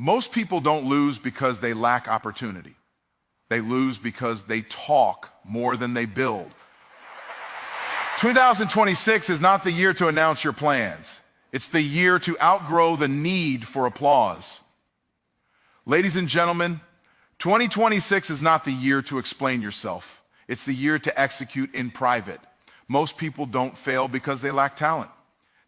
Most people don't lose because they lack opportunity. They lose because they talk more than they build. 2026 is not the year to announce your plans. It's the year to outgrow the need for applause. Ladies and gentlemen, 2026 is not the year to explain yourself. It's the year to execute in private. Most people don't fail because they lack talent.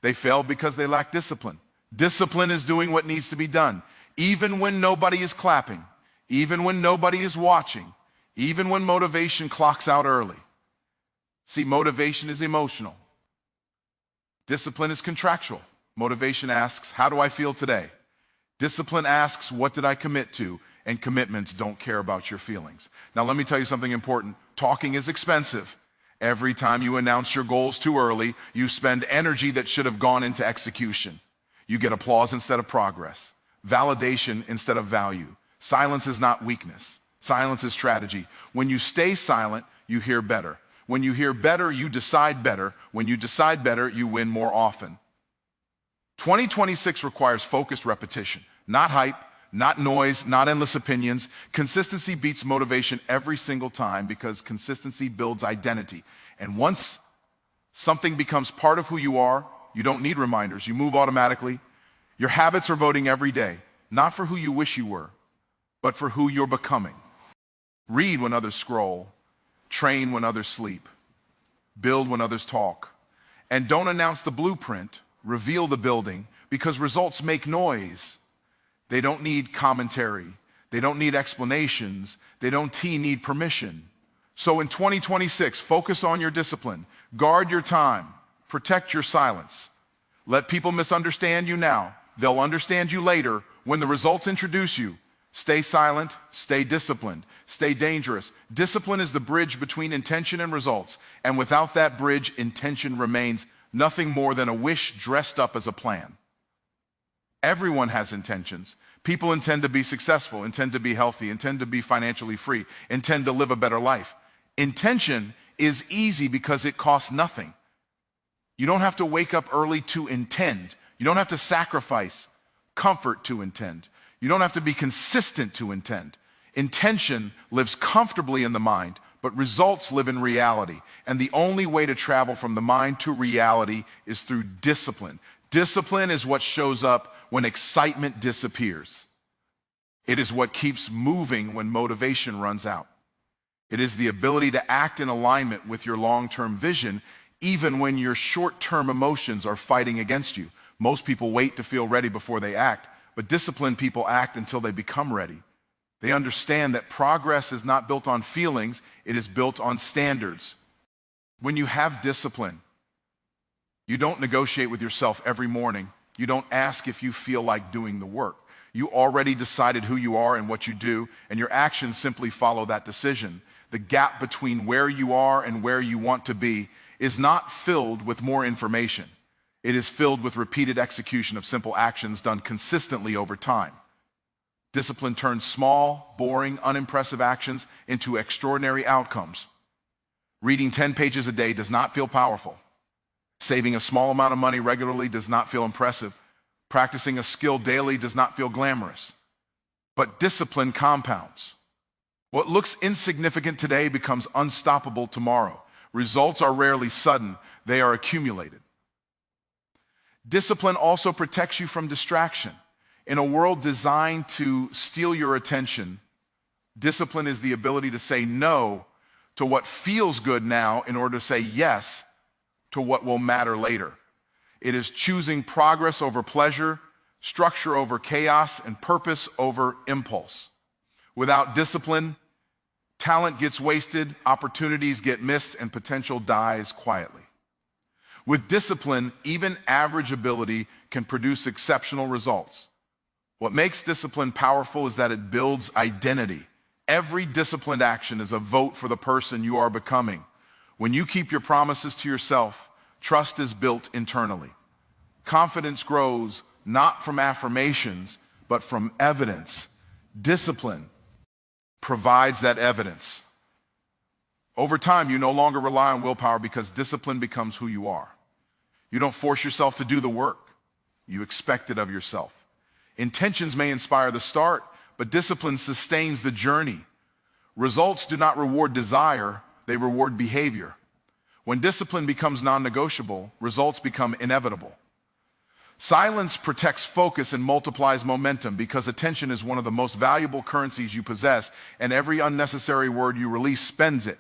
They fail because they lack discipline. Discipline is doing what needs to be done, even when nobody is clapping, even when nobody is watching, even when motivation clocks out early. See, motivation is emotional. Discipline is contractual. Motivation asks, how do I feel today? Discipline asks, what did I commit to? And commitments don't care about your feelings. Now, let me tell you something important. Talking is expensive. Every time you announce your goals too early, you spend energy that should have gone into execution. You get applause instead of progress, validation instead of value. Silence is not weakness. Silence is strategy. When you stay silent, you hear better. When you hear better, you decide better. When you decide better, you win more often. 2026 requires focused repetition, not hype, not noise, not endless opinions. Consistency beats motivation every single time because consistency builds identity. And once something becomes part of who you are, you don't need reminders. You move automatically. Your habits are voting every day, not for who you wish you were, but for who you're becoming. Read when others scroll. Train when others sleep. Build when others talk. And don't announce the blueprint. Reveal the building, because results make noise. They don't need commentary. They don't need explanations. They don't need permission. So in 2026, focus on your discipline. Guard your time. Protect your silence. Let people misunderstand you now. They'll understand you later when the results introduce you. Stay silent, stay disciplined, stay dangerous. Discipline is the bridge between intention and results. And without that bridge, intention remains nothing more than a wish dressed up as a plan. Everyone has intentions. People intend to be successful, intend to be healthy, intend to be financially free, intend to live a better life. Intention is easy because it costs nothing. You don't have to wake up early to intend. You don't have to sacrifice comfort to intend. You don't have to be consistent to intend. Intention lives comfortably in the mind, but results live in reality. And the only way to travel from the mind to reality is through discipline. Discipline is what shows up when excitement disappears. It is what keeps moving when motivation runs out. It is the ability to act in alignment with your long-term vision, even when your short-term emotions are fighting against you. Most people wait to feel ready before they act, but disciplined people act until they become ready. They understand that progress is not built on feelings, it is built on standards. When you have discipline, you don't negotiate with yourself every morning. You don't ask if you feel like doing the work. You already decided who you are and what you do, and your actions simply follow that decision. The gap between where you are and where you want to be is not filled with more information. It is filled with repeated execution of simple actions done consistently over time. Discipline turns small, boring, unimpressive actions into extraordinary outcomes. Reading 10 pages a day does not feel powerful. Saving a small amount of money regularly does not feel impressive. Practicing a skill daily does not feel glamorous. But discipline compounds. What looks insignificant today becomes unstoppable tomorrow. Results are rarely sudden, they are accumulated. Discipline also protects you from distraction. In a world designed to steal your attention, discipline is the ability to say no to what feels good now in order to say yes to what will matter later. It is choosing progress over pleasure, structure over chaos, and purpose over impulse. Without discipline, talent gets wasted, opportunities get missed, and potential dies quietly. With discipline, even average ability can produce exceptional results. What makes discipline powerful is that it builds identity. Every disciplined action is a vote for the person you are becoming. When you keep your promises to yourself, trust is built internally. Confidence grows not from affirmations, but from evidence. Discipline provides that evidence. Over time, you no longer rely on willpower because discipline becomes who you are. You don't force yourself to do the work. You expect it of yourself. Intentions may inspire the start, but discipline sustains the journey. Results do not reward desire, they reward behavior. When discipline becomes non-negotiable, results become inevitable. Silence protects focus and multiplies momentum because attention is one of the most valuable currencies you possess, and every unnecessary word you release spends it.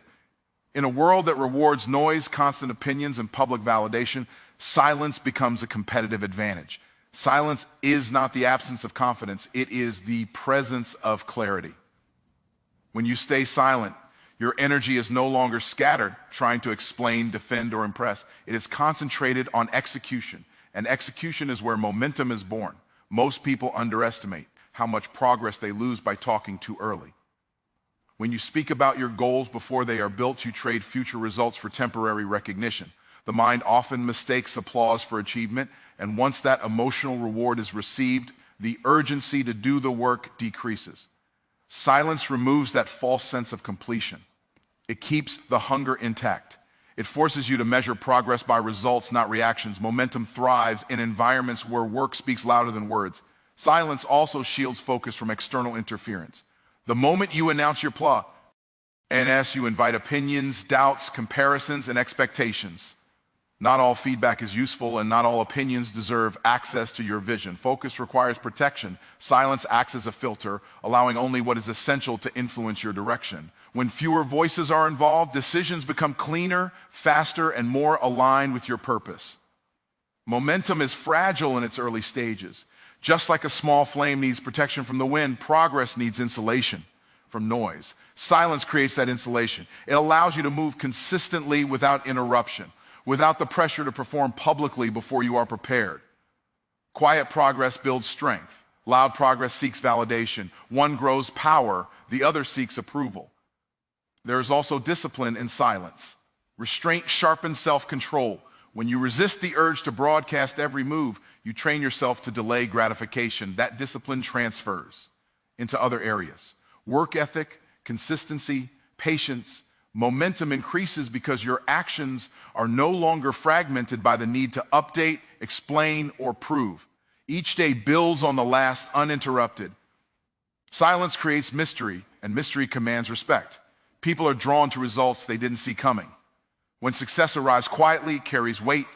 In a world that rewards noise, constant opinions, and public validation, silence becomes a competitive advantage. Silence is not the absence of confidence, it is the presence of clarity. When you stay silent, your energy is no longer scattered, trying to explain, defend, or impress. It is concentrated on execution, and execution is where momentum is born. Most people underestimate how much progress they lose by talking too early. When you speak about your goals before they are built, you trade future results for temporary recognition. The mind often mistakes applause for achievement, and once that emotional reward is received, the urgency to do the work decreases. Silence removes that false sense of completion. It keeps the hunger intact. It forces you to measure progress by results, not reactions. Momentum thrives in environments where work speaks louder than words. Silence also shields focus from external interference. The moment you announce your plan, you invite opinions, doubts, comparisons, and expectations. Not all feedback is useful, and not all opinions deserve access to your vision. Focus requires protection. Silence acts as a filter, allowing only what is essential to influence your direction. When fewer voices are involved, decisions become cleaner, faster, and more aligned with your purpose. Momentum is fragile in its early stages. Just like a small flame needs protection from the wind, progress needs insulation from noise. Silence creates that insulation. It allows you to move consistently without interruption, without the pressure to perform publicly before you are prepared. Quiet progress builds strength. Loud progress seeks validation. One grows power, the other seeks approval. There is also discipline in silence. Restraint sharpens self-control. When you resist the urge to broadcast every move, you train yourself to delay gratification. That discipline transfers into other areas. Work ethic, consistency, patience. Momentum increases because your actions are no longer fragmented by the need to update, explain, or prove. Each day builds on the last uninterrupted. Silence creates mystery, and mystery commands respect. People are drawn to results they didn't see coming. When success arrives quietly, it carries weight.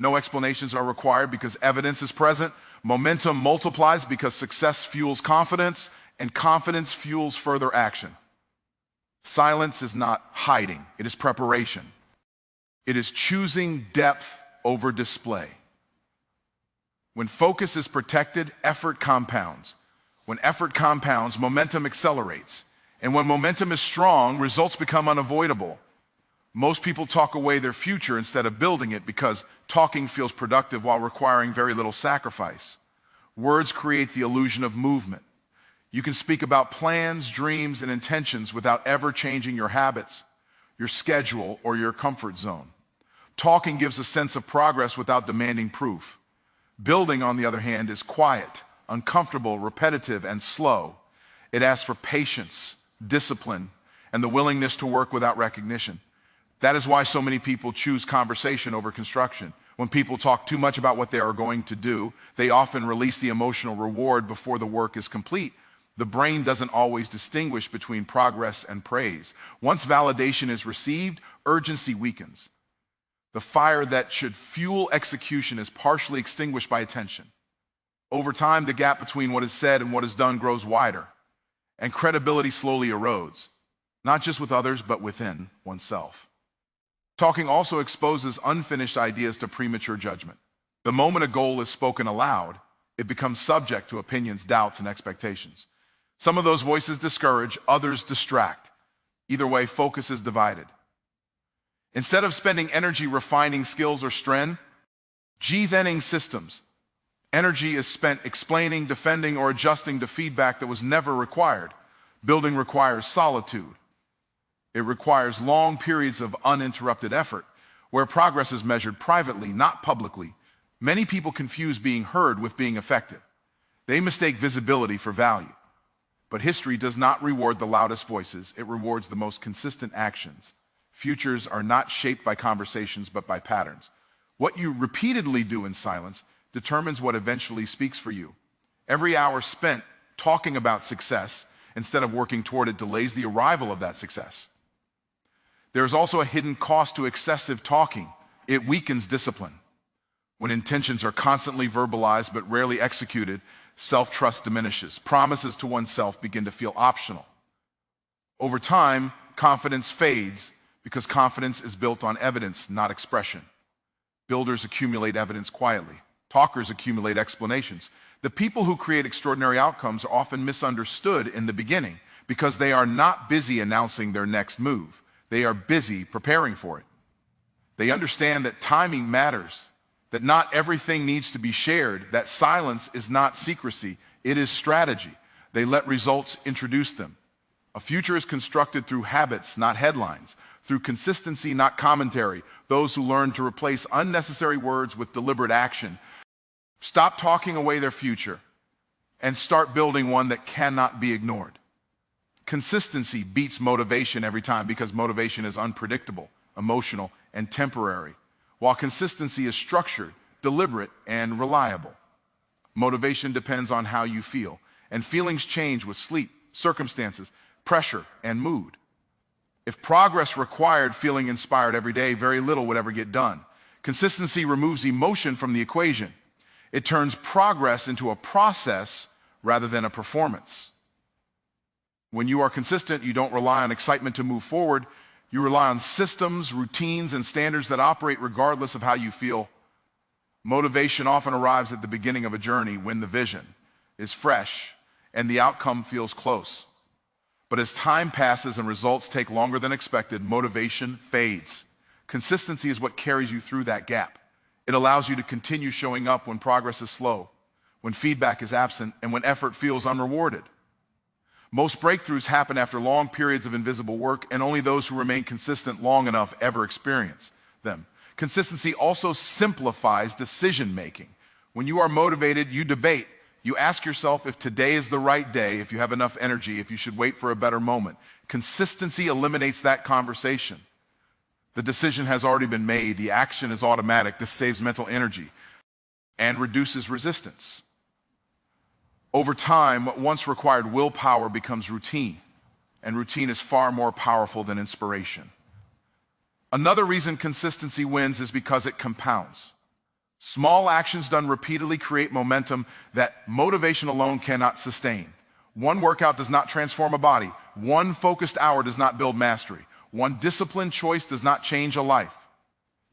No explanations are required because evidence is present. Momentum multiplies because success fuels confidence, and confidence fuels further action. Silence is not hiding, it is preparation. It is choosing depth over display. When focus is protected, effort compounds. When effort compounds, momentum accelerates. And when momentum is strong, results become unavoidable. Most people talk away their future instead of building it because talking feels productive while requiring very little sacrifice. Words create the illusion of movement. You can speak about plans, dreams, and intentions without ever changing your habits, your schedule, or your comfort zone. Talking gives a sense of progress without demanding proof. Building, on the other hand, is quiet, uncomfortable, repetitive, and slow. It asks for patience, discipline, and the willingness to work without recognition. That is why so many people choose conversation over construction. When people talk too much about what they are going to do, they often release the emotional reward before the work is complete. The brain doesn't always distinguish between progress and praise. Once validation is received, urgency weakens. The fire that should fuel execution is partially extinguished by attention. Over time, the gap between what is said and what is done grows wider, and credibility slowly erodes, not just with others, but within oneself. Talking also exposes unfinished ideas to premature judgment. The moment a goal is spoken aloud, it becomes subject to opinions, doubts, and expectations. Some of those voices discourage, others distract. Either way, focus is divided. Instead of spending energy refining skills or strength, G-thenning systems. Energy is spent explaining, defending, or adjusting to feedback that was never required. Building requires solitude. It requires long periods of uninterrupted effort, where progress is measured privately, not publicly. Many people confuse being heard with being effective. They mistake visibility for value. But history does not reward the loudest voices, it rewards the most consistent actions. Futures are not shaped by conversations, but by patterns. What you repeatedly do in silence determines what eventually speaks for you. Every hour spent talking about success instead of working toward it delays the arrival of that success. There is also a hidden cost to excessive talking. It weakens discipline. When intentions are constantly verbalized but rarely executed, self-trust diminishes. Promises to oneself begin to feel optional. Over time, confidence fades because confidence is built on evidence, not expression. Builders accumulate evidence quietly. Talkers accumulate explanations. The people who create extraordinary outcomes are often misunderstood in the beginning because they are not busy announcing their next move. They are busy preparing for it. They understand that timing matters, that not everything needs to be shared, that silence is not secrecy, it is strategy. They let results introduce them. A future is constructed through habits, not headlines, through consistency, not commentary. Those who learn to replace unnecessary words with deliberate action stop talking away their future and start building one that cannot be ignored. Consistency beats motivation every time because motivation is unpredictable, emotional, and temporary, while consistency is structured, deliberate, and reliable. Motivation depends on how you feel, and feelings change with sleep, circumstances, pressure, and mood. If progress required feeling inspired every day, very little would ever get done. Consistency removes emotion from the equation. It turns progress into a process rather than a performance. When you are consistent, you don't rely on excitement to move forward. You rely on systems, routines, and standards that operate regardless of how you feel. Motivation often arrives at the beginning of a journey when the vision is fresh and the outcome feels close. But as time passes and results take longer than expected, motivation fades. Consistency is what carries you through that gap. It allows you to continue showing up when progress is slow, when feedback is absent, and when effort feels unrewarded. Most breakthroughs happen after long periods of invisible work, and only those who remain consistent long enough ever experience them. Consistency also simplifies decision-making. When you are motivated, you debate. You ask yourself if today is the right day, if you have enough energy, if you should wait for a better moment. Consistency eliminates that conversation. The decision has already been made. The action is automatic. This saves mental energy and reduces resistance. Over time, what once required willpower becomes routine, and routine is far more powerful than inspiration. Another reason consistency wins is because it compounds. Small actions done repeatedly create momentum that motivation alone cannot sustain. One workout does not transform a body. One focused hour does not build mastery. One disciplined choice does not change a life.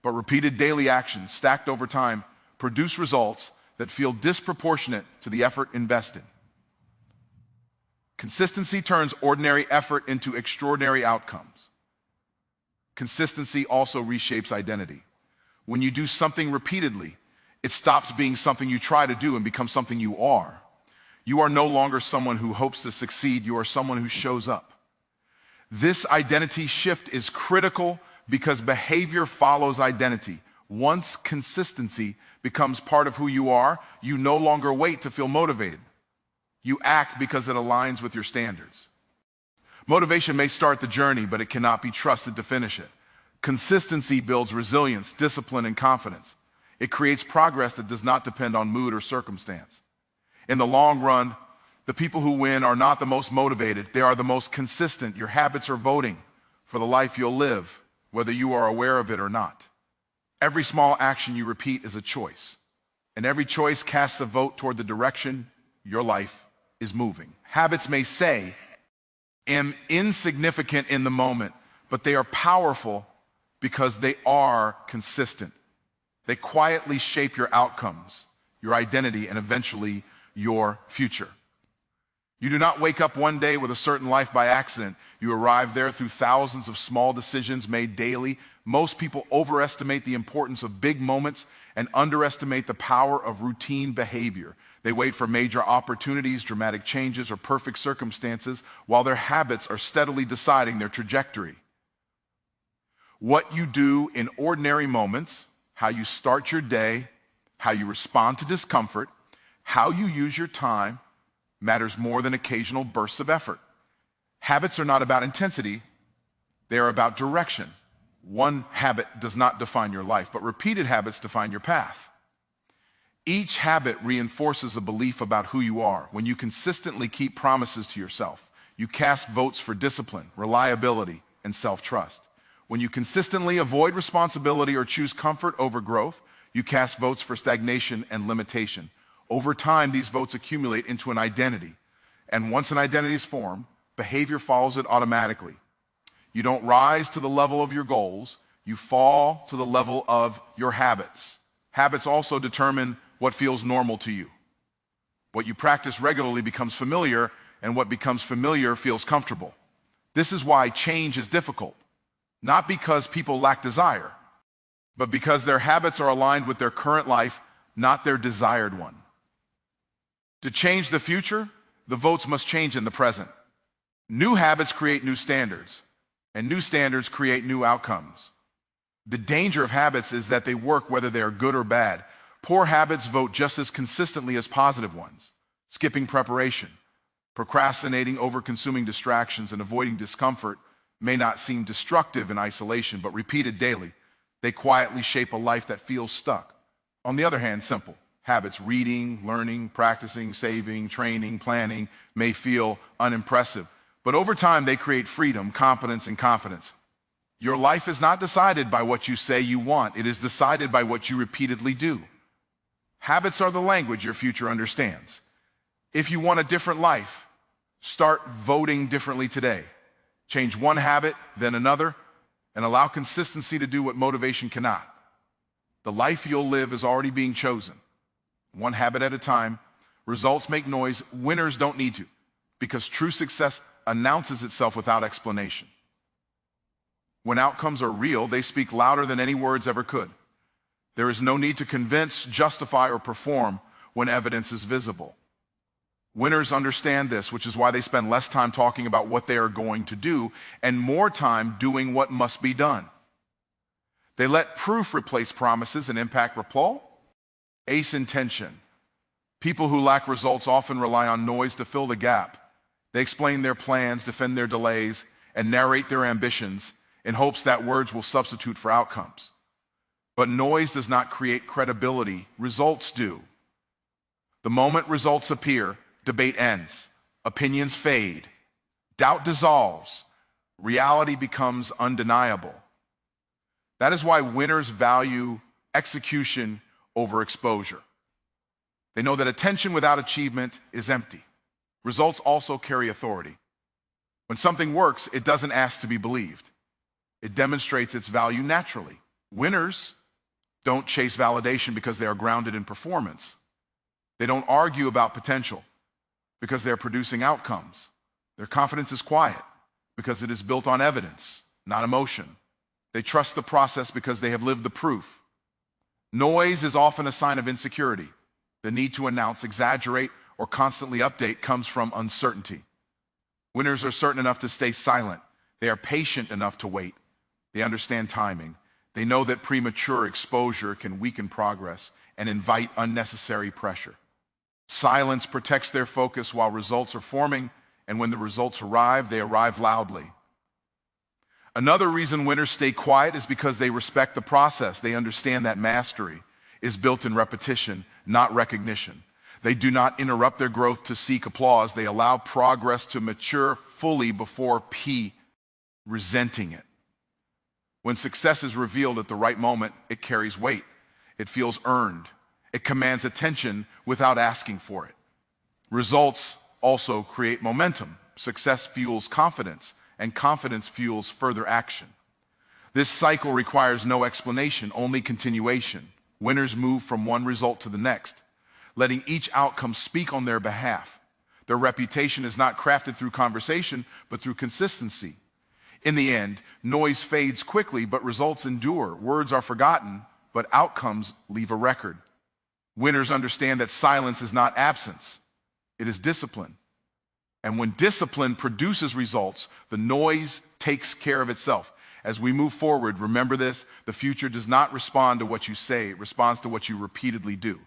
But repeated daily actions stacked over time produce results that feel disproportionate to the effort invested. Consistency turns ordinary effort into extraordinary outcomes. Consistency also reshapes identity. When you do something repeatedly, it stops being something you try to do and becomes something you are. You are no longer someone who hopes to succeed. You are someone who shows up. This identity shift is critical because behavior follows identity. Once consistency becomes part of who you are, you no longer wait to feel motivated. You act because it aligns with your standards. Motivation may start the journey, but it cannot be trusted to finish it. Consistency builds resilience, discipline, and confidence. It creates progress that does not depend on mood or circumstance. In the long run, the people who win are not the most motivated. They are the most consistent. Your habits are voting for the life you'll live, whether you are aware of it or not. Every small action you repeat is a choice, and every choice casts a vote toward the direction your life is moving. Habits may say, "am insignificant in the moment," but they are powerful because they are consistent. They quietly shape your outcomes, your identity, and eventually your future. You do not wake up one day with a certain life by accident. You arrive there through thousands of small decisions made daily. Most people overestimate the importance of big moments and underestimate the power of routine behavior. They wait for major opportunities, dramatic changes, or perfect circumstances while their habits are steadily deciding their trajectory. What you do in ordinary moments, how you start your day, how you respond to discomfort, how you use your time, matters more than occasional bursts of effort. Habits are not about intensity, they are about direction. One habit does not define your life, but repeated habits define your path. Each habit reinforces a belief about who you are. When you consistently keep promises to yourself, you cast votes for discipline, reliability, and self-trust. When you consistently avoid responsibility or choose comfort over growth, you cast votes for stagnation and limitation. Over time, these votes accumulate into an identity. And once an identity is formed, behavior follows it automatically. You don't rise to the level of your goals, you fall to the level of your habits. Habits also determine what feels normal to you. What you practice regularly becomes familiar, and what becomes familiar feels comfortable. This is why change is difficult, not because people lack desire, but because their habits are aligned with their current life, not their desired one. To change the future, the votes must change in the present. New habits create new standards, and new standards create new outcomes. The danger of habits is that they work whether they are good or bad. Poor habits vote just as consistently as positive ones. Skipping preparation, procrastinating, over-consuming distractions, and avoiding discomfort may not seem destructive in isolation, but repeated daily, they quietly shape a life that feels stuck. On the other hand, simple habits, reading, learning, practicing, saving, training, planning, may feel unimpressive, but over time they create freedom, competence, and confidence. Your life is not decided by what you say you want. It is decided by what you repeatedly do. Habits are the language your future understands. If you want a different life, start voting differently today. Change one habit, then another, and allow consistency to do what motivation cannot. The life you'll live is already being chosen. One habit at a time. Results make noise. Winners don't need to, because true success announces itself without explanation. When outcomes are real, they speak louder than any words ever could. There is no need to convince, justify, or perform when evidence is visible. Winners understand this, which is why they spend less time talking about what they are going to do and more time doing what must be done. They let proof replace promises and impact repel. Ace intention. People who lack results often rely on noise to fill the gap. They explain their plans, defend their delays, and narrate their ambitions in hopes that words will substitute for outcomes. But noise does not create credibility. Results do. The moment results appear, debate ends, opinions fade, doubt dissolves, reality becomes undeniable. That is why winners value execution over exposure. They know that attention without achievement is empty. Results also carry authority. When something works, it doesn't ask to be believed. It demonstrates its value naturally. Winners don't chase validation because they are grounded in performance. They don't argue about potential because they're producing outcomes. Their confidence is quiet because it is built on evidence, not emotion. They trust the process because they have lived the proof. Noise is often a sign of insecurity. The need to announce, exaggerate, or constantly update comes from uncertainty. Winners are certain enough to stay silent. They are patient enough to wait. They understand timing. They know that premature exposure can weaken progress and invite unnecessary pressure. Silence protects their focus while results are forming, and when the results arrive, they arrive loudly. Another reason winners stay quiet is because they respect the process. They understand that mastery is built in repetition, not recognition. They do not interrupt their growth to seek applause. They allow progress to mature fully before resenting it. When success is revealed at the right moment, it carries weight. It feels earned. It commands attention without asking for it. Results also create momentum. Success fuels confidence, and confidence fuels further action. This cycle requires no explanation, only continuation. Winners move from one result to the next, letting each outcome speak on their behalf. Their reputation is not crafted through conversation, but through consistency. In the end, noise fades quickly, but results endure. Words are forgotten, but outcomes leave a record. Winners understand that silence is not absence, it is discipline. And when discipline produces results, the noise takes care of itself. As we move forward, remember this: the future does not respond to what you say, it responds to what you repeatedly do.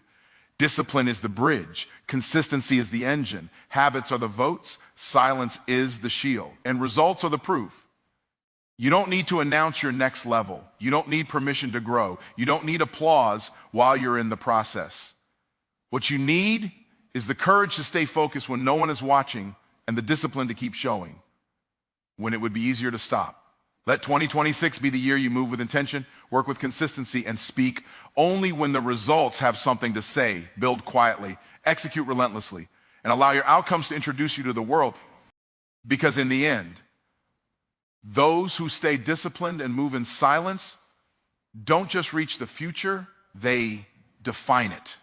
Discipline is the bridge, consistency is the engine, habits are the votes, silence is the shield, and results are the proof. You don't need to announce your next level. You don't need permission to grow. You don't need applause while you're in the process. What you need is the courage to stay focused when no one is watching and the discipline to keep showing when it would be easier to stop. Let 2026 be the year you move with intention, work with consistency, and speak only when the results have something to say. Build quietly, execute relentlessly, and allow your outcomes to introduce you to the world. Because in the end, those who stay disciplined and move in silence don't just reach the future, they define it.